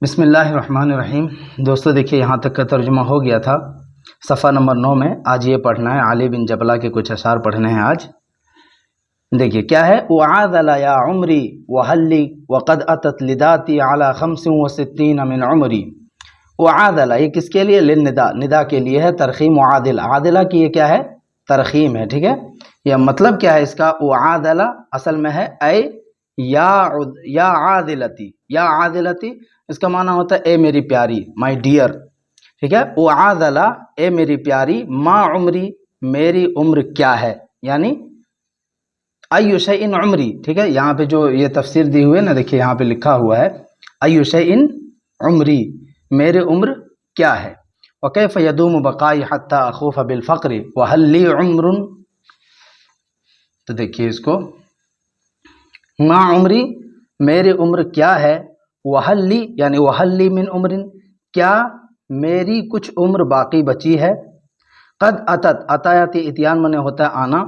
بسم اللہ الرحمن الرحیم۔ دوستو دیکھیے یہاں تک کا ترجمہ ہو گیا تھا صفحہ نمبر 9 میں۔ آج یہ پڑھنا ہے، علی بن جبلہ کے کچھ اشعار پڑھنے ہیں آج۔ دیکھیے کیا ہے، وعاذل یا عمری وحلی وقد اتت لداتی علی 65 من عمری۔ وعاذل یہ کس کے لیے؟ للندا، ندا کے لیے ہے، ترخیم وعادل، عادلہ کی یہ کیا ہے؟ ترخیم ہے، ٹھیک ہے۔ یہ مطلب کیا ہے اس کا؟ وعاذل اصل میں ہے اے یا عادلتی، یا عادلتی اس کا معنی ہوتا ہے اے میری پیاری، مائی ڈیئر، ٹھیک ہے۔ وعاذل اے میری پیاری، ما عمری میری عمر کیا ہے، یعنی ایو شیء عمری، ٹھیک ہے۔ یہاں پہ جو یہ تفسیر دی ہوئی ہے نا، دیکھیے یہاں پہ لکھا ہوا ہے ایو شیء عمری، میرے عمر کیا ہے۔ وکیف یدوم بقائی حتی اخوف بالفقر وہل لی عمر، تو دیکھیے اس کو، ما عمری میری عمر کیا ہے، وہل لی یعنی وہل لی من عمر کیا میری کچھ عمر باقی بچی ہے۔ قد اتت، اتایاتی اتیان منے ہوتا ہے آنا،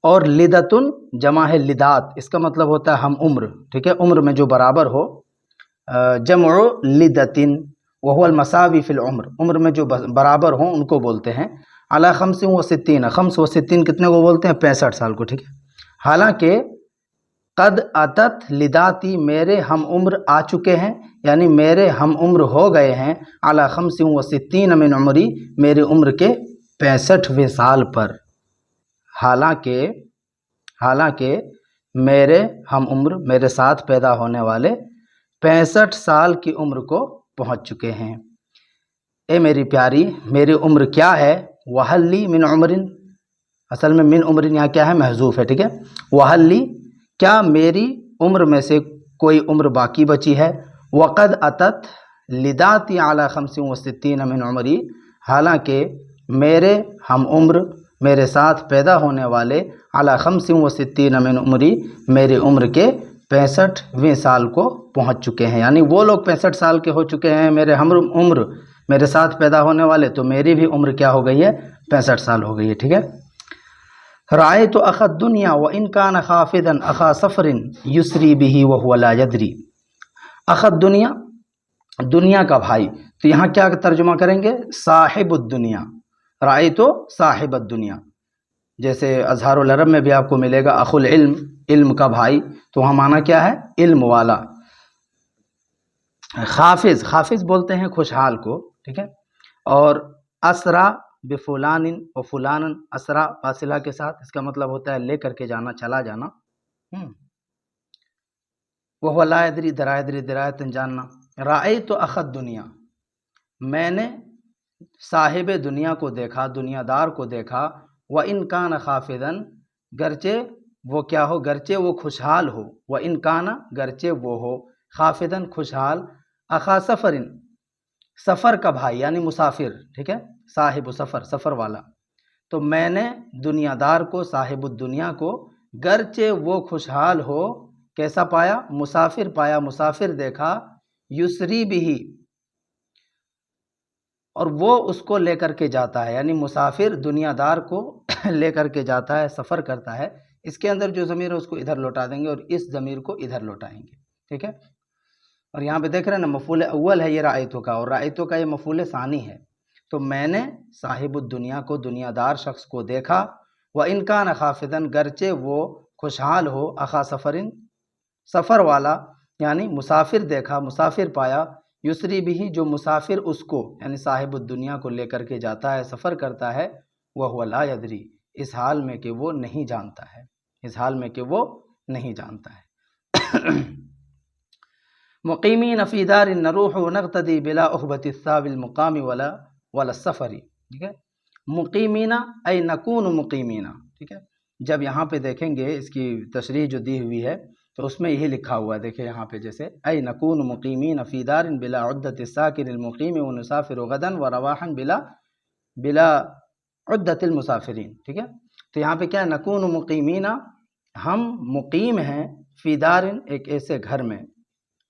اور لدتن جمع ہے لدات، اس کا مطلب ہوتا ہے ہم عمر، ٹھیک ہے، عمر میں جو برابر ہو، جمع لدتن وهو المساوی فی العمر، عمر میں جو برابر ہوں ان کو بولتے ہیں۔ علی 65، 65 کتنے کو بولتے ہیں؟ 65 سال کو، ٹھیک ہے۔ حالانکہ قد اتت لداتی میرے ہم عمر آ چکے ہیں، یعنی میرے ہم عمر ہو گئے ہیں، علی 65 من عمری میری عمر کے 65ویں سال پر۔ حالانکہ میرے ہم عمر، میرے ساتھ پیدا ہونے والے 65 سال کی عمر کو پہنچ چکے ہیں۔ اے میری پیاری میری عمر کیا ہے، وہل لی من عمر، اصل میں من عمر یہاں کیا ہے؟ محذوف ہے، ٹھیک ہے۔ وہل لی کیا میری عمر میں سے کوئی عمر باقی بچی ہے، وقد اتت لداتی علی 65 من عمری، حالانکہ میرے ہم عمر، میرے ساتھ پیدا ہونے والے، علی 65 من عمری میری عمر کے 65ویں سال کو پہنچ چکے ہیں، یعنی وہ لوگ 65 سال کے ہو چکے ہیں میرے ہم عمر، میرے ساتھ پیدا ہونے والے، تو میری بھی عمر کیا ہو گئی ہے؟ 65 سال ہو گئی ہے، ٹھیک ہے۔ رأیت اخا الدنیا وان کان خافضا اخا سفر یسری بہ وهو لا یدری۔ اخا الدنیا، دنیا کا بھائی، تو یہاں کیا ترجمہ کریں گے؟ صاحب الدنیا۔ رأیت صاحب الدنیا، جیسے اظہار العرب میں بھی آپ کو ملے گا اخو العلم، علم کا بھائی، تو وہاں معنی کیا ہے؟ علم والا۔ خافض، خافض بولتے ہیں خوشحال کو، ٹھیک ہے۔ اور اسرا بفلان و فلان، اسرا فاصلہ کے ساتھ، اس کا مطلب ہوتا ہے لے کر کے جانا، چلا جانا۔ وہ لا یدری، درایدری درایتن جاننا۔ رأیت اخ الدنیا، میں نے صاحب دنیا کو دیکھا، دنیا دار کو دیکھا، وان کان خافضا، گرچہ وہ کیا ہو؟ گرچہ وہ خوشحال ہو، وان کان گرچہ وہ ہو، خافضا خوشحال، اخا سفر سفر کا بھائی یعنی مسافر، ٹھیک ہے، صاحب سفر، سفر والا۔ تو میں نے دنیا دار کو، صاحب الدنیا کو، گرچہ وہ خوشحال ہو، کیسا پایا؟ مسافر پایا، مسافر دیکھا، یسری بھی، اور وہ اس کو لے کر کے جاتا ہے، یعنی مسافر دنیا دار کو لے کر کے جاتا ہے، سفر کرتا ہے۔ اس کے اندر جو ضمیر ہے اس کو ادھر لوٹا دیں گے اور اس ضمیر کو ادھر لوٹائیں گے، ٹھیک ہے۔ اور یہاں پہ دیکھ رہے ہیں نا، مفعول اول ہے یہ رأیتو کا، اور رأیتو کا یہ مفعول ثانی ہے۔ تو میں نے صاحب الدنیا کو، دنیا دار شخص کو دیکھا، وَإِن كَانَ خَافِضًا گرچہ وہ خوشحال ہو، اخا سفرن سفر والا، یعنی مسافر دیکھا، مسافر پایا، یسری بھی جو مسافر اس کو یعنی صاحب الدنیا کو لے کر کے جاتا ہے، سفر کرتا ہے، وَهُوَ لَا يَدْرِي اس حال میں کہ وہ نہیں جانتا ہے، اس حال میں کہ وہ نہیں جانتا ہے۔ مقیمین فی دار نروح نقتدی بلا احبت الثاب المقام ولا السفری، ٹھیک ہے۔ مقیمین ای نکون مقیمین، ٹھیک ہے۔ جب یہاں پہ دیکھیں گے اس کی تشریح جو دی ہوئی ہے تو اس میں یہی لکھا ہوا ہے، دیکھیں یہاں پہ جیسے ای نکون مقیمین فی دار بلا عدت الساکن المقیم ونسافر غدا ورواحا بلا عدت المسافرین، ٹھیک ہے۔ تو یہاں پہ کیا ہے؟ نکون مقیمین، ہم مقیم ہیں، فی دار ایک ایسے گھر میں،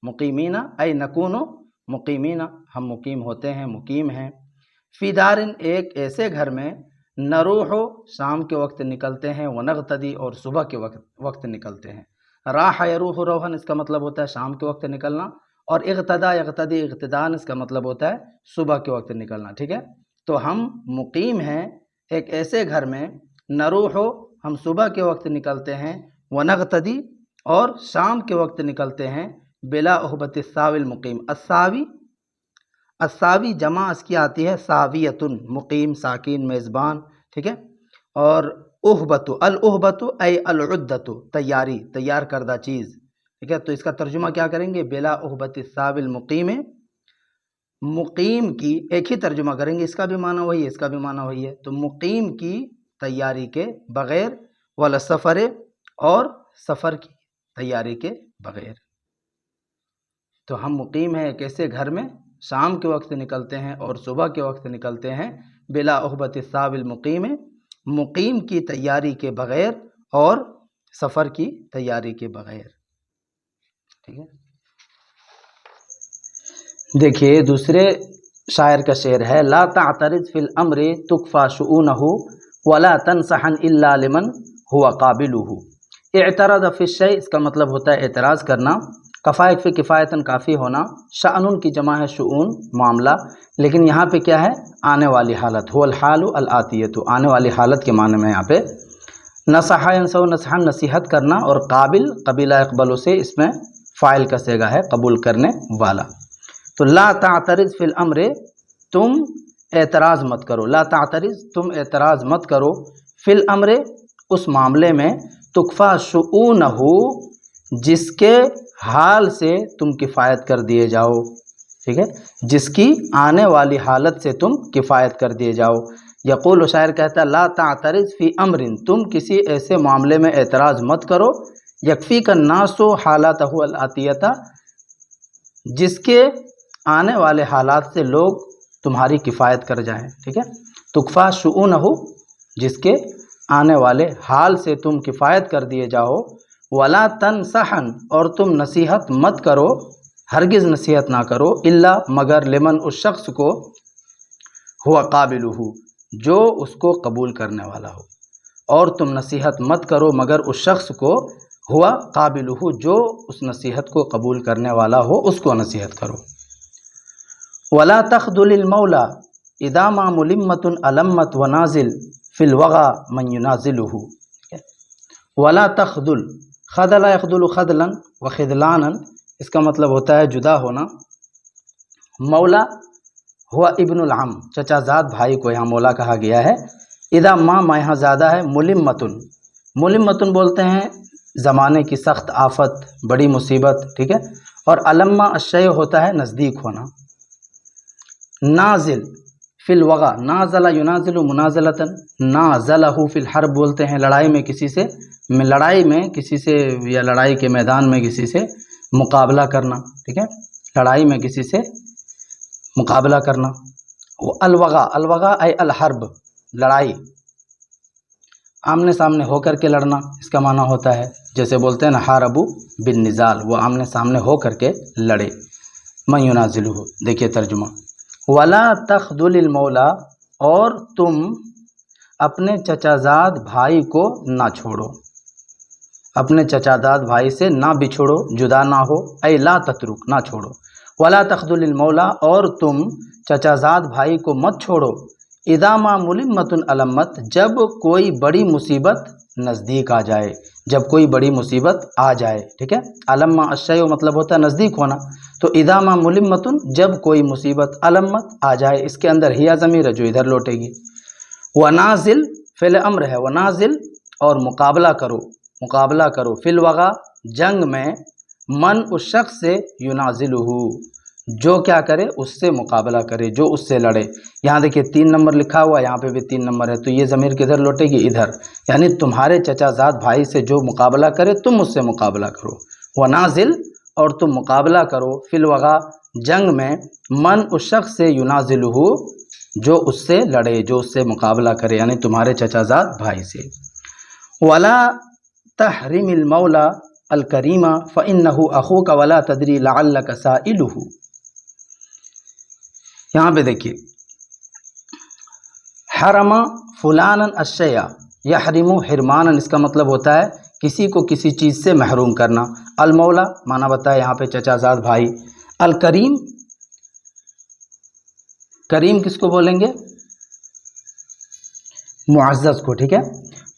مقیمین ای نکون مقیمین ہم مقیم ہوتے ہیں، مقیم ہیں، فی دار ایک ایسے گھر میں، نروح شام کے وقت نکلتے ہیں، ونغتدی اور صبح کے وقت نکلتے ہیں۔ راح یروح روحن اس کا مطلب ہوتا ہے شام کے وقت نکلنا، اور اغتدا یغتدی اغتدان اس کا مطلب ہوتا ہے صبح کے وقت نکلنا، ٹھیک ہے؟ تو ہم مقیم ہیں ایک ایسے گھر میں، نروح ہم صبح کے وقت نکلتے ہیں، ونغتدی اور شام کے وقت نکلتے ہیں، بلا احبت الساوی المقیم، الساوی جمع اس کی آتی ہے ساویتن، مقیم، ساکن، میزبان، ٹھیک ہے؟ اور احبت، الاحبت ای العدت، تیاری، تیار کردہ چیز، ٹھیک ہے؟ تو اس کا ترجمہ کیا کریں گے؟ بلا احبت الساوی المقیم، مقیم کی ایک ہی ترجمہ کریں گے، اس کا بھی معنی وہی ہے، اس کا بھی معنی وہی ہے، تو مقیم کی تیاری کے بغیر، ولا سفر، اور سفر کی تیاری کے بغیر۔ تو ہم مقیم ہیں ایک ایسے گھر میں، شام کے وقت نکلتے ہیں اور صبح کے وقت نکلتے ہیں، بلا احبت الساوی المقیم، مقیم کی تیاری کے بغیر اور سفر کی تیاری کے بغیر، ٹھیک ہے؟ دیکھیے دوسرے شاعر کا شعر ہے، لا تعترض فی الامر تکفی شؤونہ ولا تنصحن الا لمن هو قابلہ۔ اعترض فی الشیء اس کا مطلب ہوتا ہے اعتراض کرنا، کفایت فی کفایتاً کافی ہونا، شأن کی جمع ہے شؤون، معاملہ، لیکن یہاں پہ کیا ہے؟ آنے والی حالت، هو الحال الآتیۃ، آنے والی حالت کے معنی میں یہاں پہ نصح ینصح نصحا، نصیحت کرنا، اور قابل قبیلہ اقبلوں سے اس میں فاعل کا صیغہ ہے، قبول کرنے والا۔ تو لا تعترض فی الامر، تم اعتراض مت کرو، لا تعترض تم اعتراض مت کرو، فی الامر اس معاملے میں، تکفی شؤونہ جس کے حال سے تم کفایت کر دیے جاؤ، ٹھیک ہے؟ جس کی آنے والی حالت سے تم کفایت کر دیے جاؤ۔ یقول شاعر کہتا ہے لا تعترض فی امر، تم کسی ایسے معاملے میں اعتراض مت کرو، یکفیک الناس حالاتہ الآتیۃ، جس کے آنے والے حالات سے لوگ تمہاری کفایت کر جائیں، ٹھیک ہے؟ تکفی شؤونہ جس کے آنے والے حال سے تم کفایت کر دیے جاؤ، ولا تنصحن اور تم نصیحت مت کرو، ہرگز نصیحت نہ کرو، الا مگر لمن اس شخص کو، ہوا قابلہ جو اس کو قبول کرنے والا ہو، اور تم نصیحت مت کرو مگر اس شخص کو، ہوا قابلہ جو اس نصیحت کو قبول کرنے والا ہو، اس کو نصیحت کرو۔ ولا تخذل المولا اذا ما ملمۃ علمت ونازل فی الوغى من ينازلہ، ولا تخذل، خذل یخذل خذلا وخذلانا اس کا مطلب ہوتا ہے جدا ہونا، مولا ہوا ابن العم، چچا زاد بھائی کو یہاں مولا کہا گیا ہے، اذا ما یہاں زیادہ ہے، ملمتن، ملمتن بولتے ہیں زمانے کی سخت آفت، بڑی مصیبت، ٹھیک ہے؟ اور علمہ الشیء ہوتا ہے نزدیک ہونا، نازل فی الوغى، نازل ینازل منازلۃ، نازلہ فی الحرب بولتے ہیں لڑائی میں کسی سے، لڑائی میں کسی سے یا لڑائی کے میدان میں کسی سے مقابلہ کرنا، ٹھیک ہے؟ لڑائی میں کسی سے مقابلہ کرنا۔ الوغى، الوغى ای الحرب، لڑائی، آمنے سامنے ہو کر کے لڑنا اس کا معنی ہوتا ہے، جیسے بولتے ہیں نا حاربوا بالنزال، وہ آمنے سامنے ہو کر کے لڑے، من ینازلہ، دیکھیے ترجمہ، ولا تخذل المولا اور تم اپنے چچا زاد بھائی کو نہ چھوڑو، اپنے چچا زاد بھائی سے نہ بچھوڑو، جدا نہ ہو، اے لا تترک، نہ چھوڑو، ولا تخذل المولا اور تم چچا زاد بھائی کو مت چھوڑو، اذا ما ملمۃ علمت جب کوئی بڑی مصیبت نزدیک آ جائے، جب کوئی بڑی مصیبت آ جائے، ٹھیک ہے؟ علمہ الشیء مطلب ہوتا ہے نزدیک ہونا، تو اذا ما ملمۃ جب کوئی مصیبت علمت آ جائے، اس کے اندر ہیا ضمیر ہے جو ادھر لوٹے گی، ونازل فعل امر ہے، ونازل اور مقابلہ کرو، مقابلہ کرو، فی الوغى جنگ میں، من اس شخص سے، ینازلہ جو کیا کرے، اس سے مقابلہ کرے، جو اس سے لڑے۔ یہاں دیکھیے 3 نمبر لکھا ہوا، یہاں پہ بھی 3 نمبر ہے، تو یہ ضمیر کدھر لوٹے گی؟ ادھر، یعنی تمہارے چچا زاد بھائی سے جو مقابلہ کرے تم اس سے مقابلہ کرو، ونازل اور تم مقابلہ کرو، فی الوغى جنگ میں، من اس شخص سے، ینازلہ جو اس سے لڑے، جو اس سے مقابلہ کرے، یعنی تمہارے چچا زاد بھائی سے۔ ولا تحرم المولا الکریم فإنہ اخوک ولا تدری لعلک سائلہ، یہاں پہ دیکھیے حرم فلانا الشیء یحرم حرمانا اس کا مطلب ہوتا ہے کسی کو کسی چیز سے محروم کرنا، المولا معنی بتایا یہاں پہ چچا زاد بھائی، الکریم، کریم کس کو بولیں گے؟ معزز کو، ٹھیک ہے؟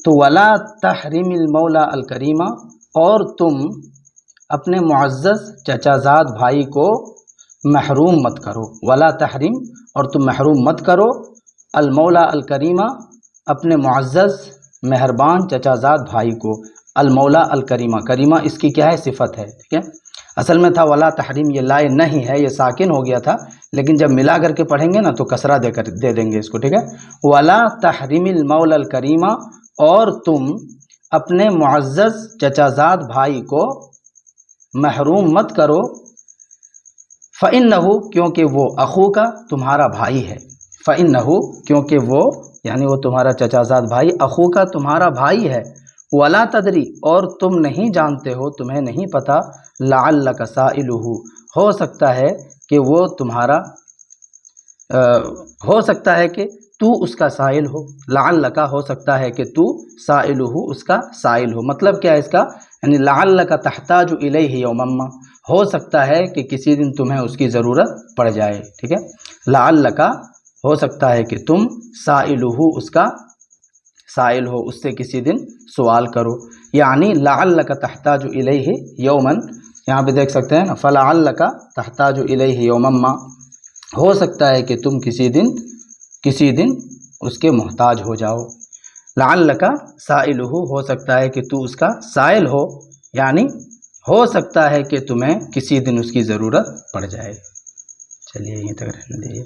تو ولا تحرم المولا الکریمہ، اور تم اپنے معزز چچا زاد بھائی کو محروم مت کرو، ولا تحرم، اور تم محروم مت کرو، المولا الکریمہ، اپنے معزز مہربان چچا زاد بھائی کو، المولا الکریمہ، کریمہ اس کی کیا ہے؟ صفت ہے، ٹھیک ہے؟ اصل میں تھا ولا تحریم، یہ لائے نہیں ہے، یہ ساکن ہو گیا تھا، لیکن جب ملا کر کے پڑھیں گے نا تو کسرہ دے دیں گے اس کو، ٹھیک ہے؟ ولا تحرم المولا الکریمہ، اور تم اپنے معزز چچا زاد بھائی کو محروم مت کرو، فإنہ، کیونکہ وہ، اخو کا، تمہارا بھائی ہے، فإنہ، کیونکہ وہ، یعنی وہ تمہارا چچا زاد بھائی، اخو کا تمہارا بھائی ہے، ولا تدری، اور تم نہیں جانتے ہو، تمہیں نہیں پتہ، لعلک سائلہ، ہو سکتا ہے کہ وہ تمہارا ہو سکتا ہے کہ تو اس کا سائل ہو، لعلک، ہو سکتا ہے کہ تو سائلہ، اس کا سائل ہو، مطلب کیا ہے اس کا؟ یعنی لعلک تحتاج الیہ یوما ما، ہو سکتا ہے کہ کسی دن تمہیں اس کی ضرورت پڑ جائے، ٹھیک ہے؟ لعلک، ہو سکتا ہے کہ تم سائلہ، اس کا سائل ہو، اس سے کسی دن سوال کرو، یعنی لعلک تحتاج الیہ یوما، یہاں پہ دیکھ سکتے ہیں نا، فلعلک تحتاج الیہ یوما ما، ہو سکتا ہے کہ تم کسی دن اس کے محتاج ہو جاؤ، لعلک سائلہ، ہو سکتا ہے کہ تو اس کا سائل ہو، یعنی ہو سکتا ہے کہ تمہیں کسی دن اس کی ضرورت پڑ جائے۔ چلیے یہیں تک رہنے دیجیے۔